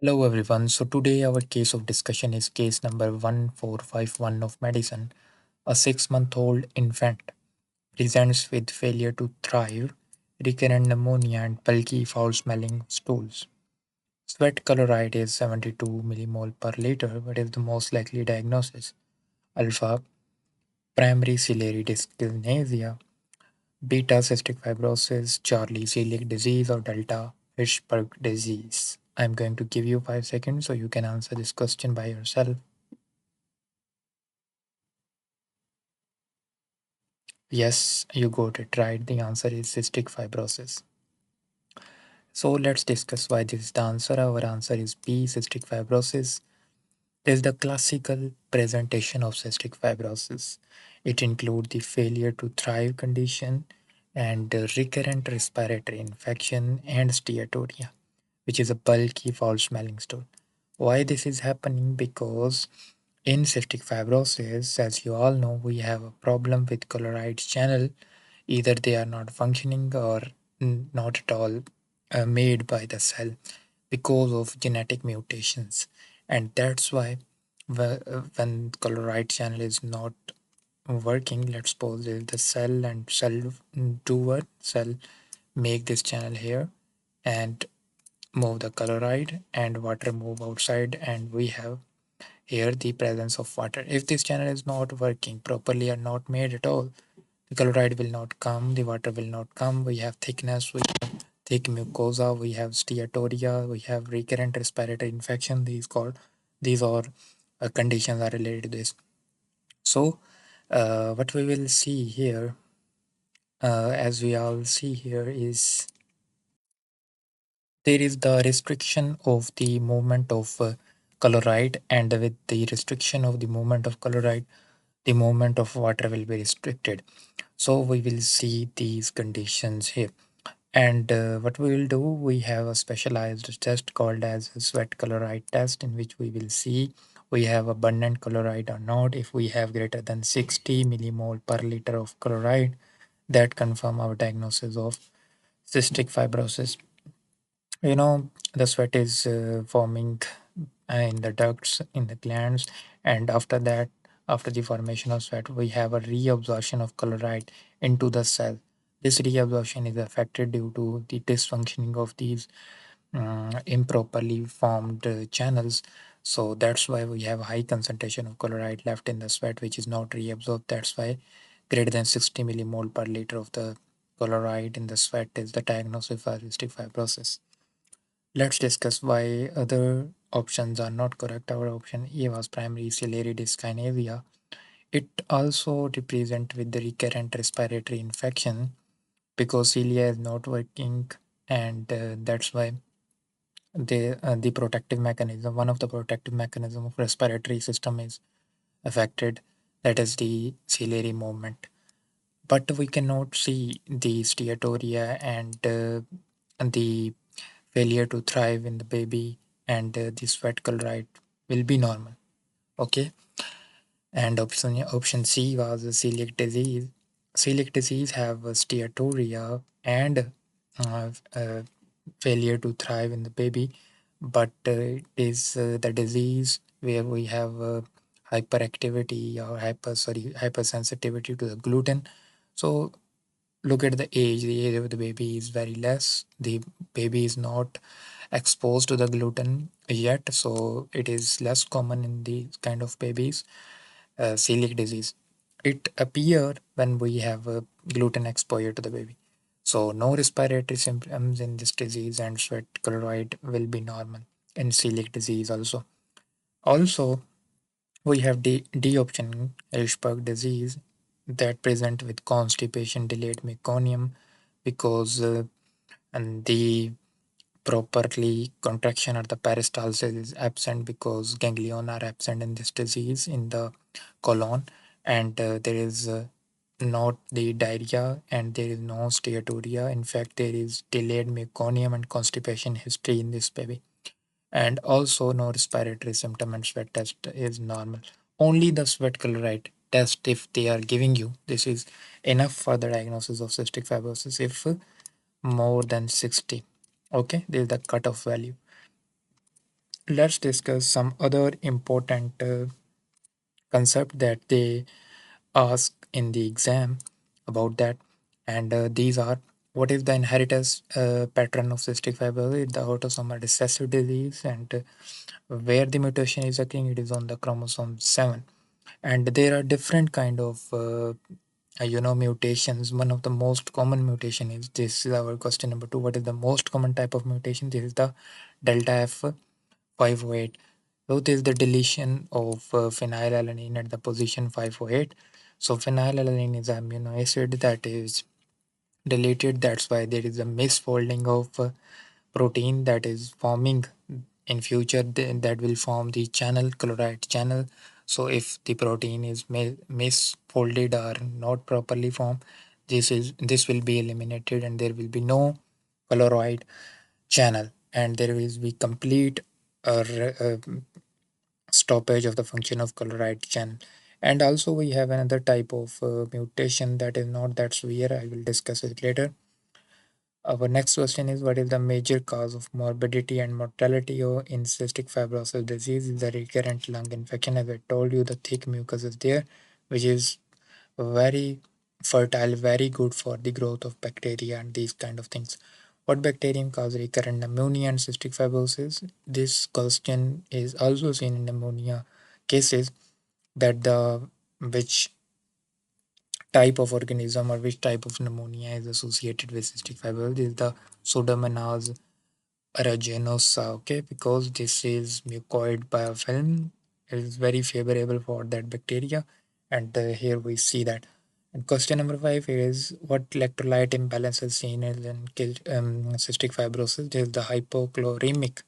Hello everyone. So today our case of discussion is case number 1451 of medicine. A 6-month-old infant presents with failure to thrive, recurrent pneumonia and bulky foul-smelling stools. Sweat chloride is 72 millimole per liter, but is the most likely diagnosis. Alpha, primary ciliary dyskinesia, beta cystic fibrosis, Charlie celiac disease or delta Hirschberg disease. I'm going to give you 5 seconds so you can answer this question by yourself. Yes, you got it right. The answer is cystic fibrosis. So let's discuss why this is the answer. Our answer is B. Cystic fibrosis is the classical presentation of cystic fibrosis. It includes the failure to thrive condition and the recurrent respiratory infection and steatoria, which is a bulky foul smelling stool. Why this is happening? Because in cystic fibrosis, as you all know, we have a problem with chloride channel. Either they are not functioning or not at all made by the cell because of genetic mutations. And that's why when chloride channel is not working, let's suppose the cell and cell doer cell make this channel here and move the chloride and water move outside, and we have here the presence of water. If this channel is not working properly or not made at all, the chloride will not come, the water will not come. We have thickness, we have thick mucosa, we have steatoria, we have recurrent respiratory infection. These are conditions are related to this. So what we will see here, as we all see here, is there is the restriction of the movement of chloride, and with the restriction of the movement of chloride, the movement of water will be restricted. So we will see these conditions here. And what we will do, we have a specialized test called as a sweat chloride test, in which we will see we have abundant chloride or not. If we have greater than 60 millimole per liter of chloride, that confirm our diagnosis of cystic fibrosis. The sweat is forming in the ducts, in the glands, and after that, after the formation of sweat, we have a reabsorption of chloride into the cell. This reabsorption is affected due to the dysfunctioning of these improperly formed channels. So that's why we have high concentration of chloride left in the sweat, which is not reabsorbed. That's why greater than 60 millimole per liter of the chloride in the sweat is the diagnosis for cystic fibrosis. Let's discuss why other options are not correct. Our option A was primary ciliary dyskinesia. It also represents with the recurrent respiratory infection because cilia is not working, and that's why the protective mechanism, one of the protective mechanism of respiratory system is affected. That is the ciliary movement. But we cannot see the steatoria and the failure to thrive in the baby, and the sweat chloride will be normal. Okay, and option C was celiac disease. Celiac disease have steatoria and failure to thrive in the baby, but it is the disease where we have hyperactivity or hypersensitivity to the gluten. So look at the age. The age of the baby is very less. The baby is not exposed to the gluten yet, so it is less common in these kind of babies. Celiac disease, it appear when we have a gluten exposure to the baby. So no respiratory symptoms in this disease, and sweat chloride will be normal in celiac disease also. Also, we have D option, Hirschberg disease, that present with constipation, delayed meconium, because and the properly contraction or the peristalsis is absent because ganglion are absent in this disease in the colon, and there is not the diarrhea and there is no steatoria. In fact, there is delayed meconium and constipation history in this baby, and also no respiratory symptom, and sweat test is normal. Only the sweat chloride test, if they are giving you, this is enough for the diagnosis of cystic fibrosis if more than 60. Okay, this is the cutoff value. let's discuss some other important concept that they ask in the exam about that. And these are: what is the inheritance pattern of cystic fibrosis, the autosomal recessive disease, and where the mutation is occurring, it is on the chromosome 7. And there are different kind of mutations. One of the most common mutation is, this is our question number 2, what is the most common type of mutation? This is the delta F508. so this is the deletion of phenylalanine at the position 508. So phenylalanine is an amino acid that is deleted. That's why there is a misfolding of protein that is forming in future, that will form the channel, chloride channel. So if the protein is misfolded or not properly formed, this will be eliminated and there will be no chloride channel, and there will be complete stoppage of the function of chloride channel. And also we have another type of mutation that is not that severe. I will discuss it later. Our next question is, what is the major cause of morbidity and mortality in cystic fibrosis disease? Is the recurrent lung infection. As I told you, the thick mucus is there, which is very fertile, very good for the growth of bacteria and these kind of things. What bacterium cause recurrent pneumonia and cystic fibrosis? This question is also seen in pneumonia cases, that the which type of organism or which type of pneumonia is associated with cystic fibrosis. This is the Pseudomonas aeruginosa, okay, because this is mucoid biofilm. It is very favorable for that bacteria, and here we see that. And question number 5 is, what electrolyte imbalance is seen in cystic fibrosis? This is the hypochloremic.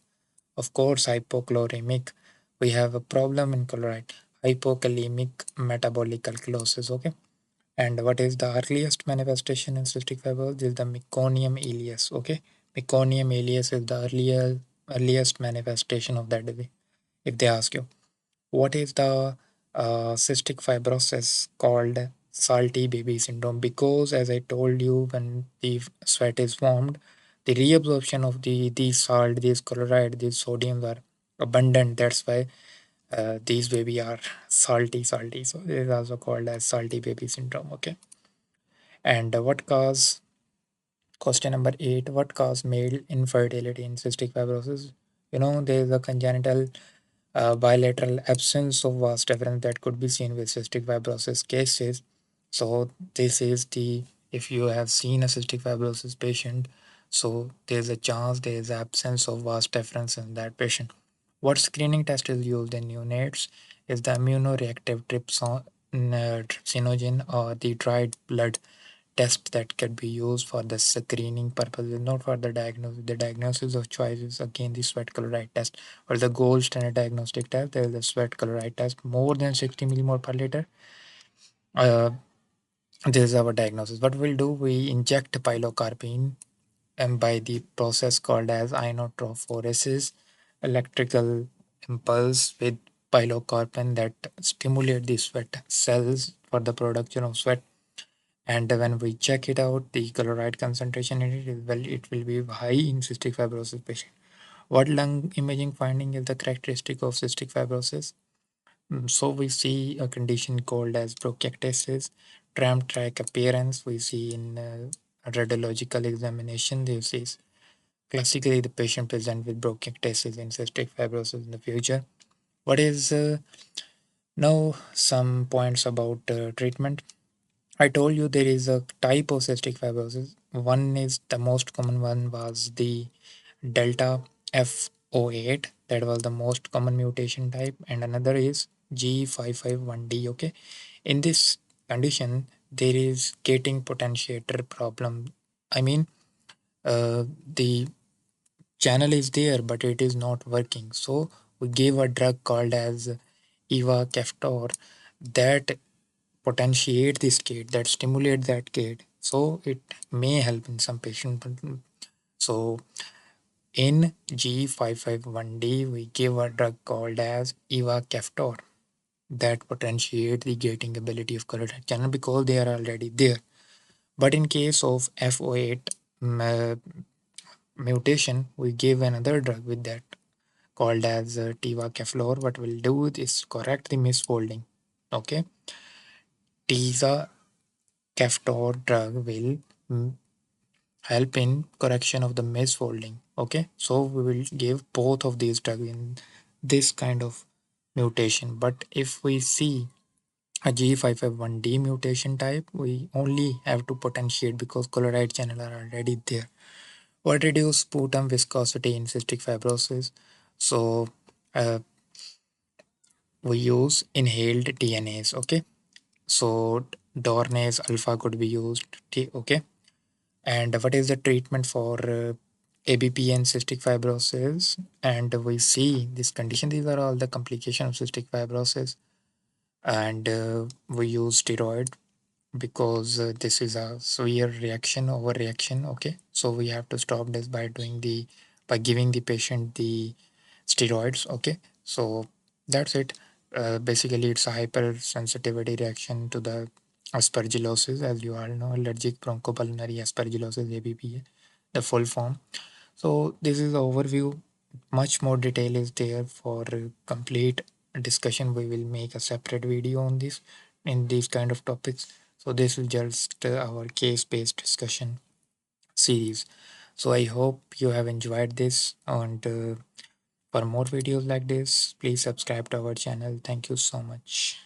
Of course, hypochloremic. We have a problem in chloride. Hypokalemic metabolic alkalosis, okay. And what is the earliest manifestation in cystic fibrosis? This is the meconium ileus. Okay, meconium ileus is the earliest manifestation of that disease. If they ask you, what is the cystic fibrosis called salty baby syndrome? Because as I told you, when the sweat is formed, the reabsorption of these salt, these chloride, these sodiums are abundant. That's why these baby are salty. So it is also called as salty baby syndrome. Okay. And what cause, question number 8, what cause male infertility in cystic fibrosis? There is a congenital bilateral absence of vas deferens that could be seen with cystic fibrosis cases. So this is the, if you have seen a cystic fibrosis patient, so there's a chance there is absence of vas deferens in that patient. What screening test is used in neonates? Is the immunoreactive trypsinogen or the dried blood test that can be used for the screening purposes, not for the diagnosis. The diagnosis of choice is again the sweat chloride test, or the gold standard diagnostic test. There is the sweat chloride test, more than 60 millimole per liter. Uh, this is our diagnosis. What we'll do, we inject pilocarpine and by the process called as ionotrophoresis, electrical impulse with pilocarpine that stimulate the sweat cells for the production of sweat. And when we check it out, the chloride concentration in it is, well, it will be high in cystic fibrosis patient. What lung imaging finding is the characteristic of cystic fibrosis? So we see a condition called as bronchiectasis, tram track appearance. We see in radiological examination. This is classically the patient present with bronchiectasis in cystic fibrosis in the future. What is now some points about treatment? I told you there is a type of cystic fibrosis. One is the most common one was the delta F08. That was the most common mutation type, and another is G551D. Okay, in this condition, there is gating potentiator problem. I mean, the channel is there, but it is not working. So we gave a drug called as Eva Keftor that potentiate this gate, that stimulate that gate, so it may help in some patient. So in G551D we give a drug called as ivacaftor that potentiate the gating ability of carotid channel because they are already there. But in case of F08 mutation, we give another drug with that called as Tiva Keflor. What we'll do is correct the misfolding. Okay, Tiza Keftor drug will mm, help in correction of the misfolding. Okay, so we will give both of these drug in this kind of mutation. But if we see a G551D mutation type, we only have to potentiate because chloride channel are already there. What reduce sputum viscosity in cystic fibrosis? So uh, we use inhaled DNAs. Okay, so Dornase alpha could be used. Okay, and what is the treatment for ABP and cystic fibrosis? And we see this condition. These are all the complications of cystic fibrosis, and we use steroid because this is a severe reaction overreaction. Okay, so we have to stop this by doing the by giving the patient the steroids. Okay, so that's it. Basically it's a hypersensitivity reaction to the aspergillosis, as you all know, allergic bronchopulmonary aspergillosis, ABPA, the full form. So this is the overview. Much more detail is there for complete discussion. We will make a separate video on this in these kind of topics. So this is just our case-based discussion series. So I hope you have enjoyed this, and for more videos like this, please subscribe to our channel. Thank you so much.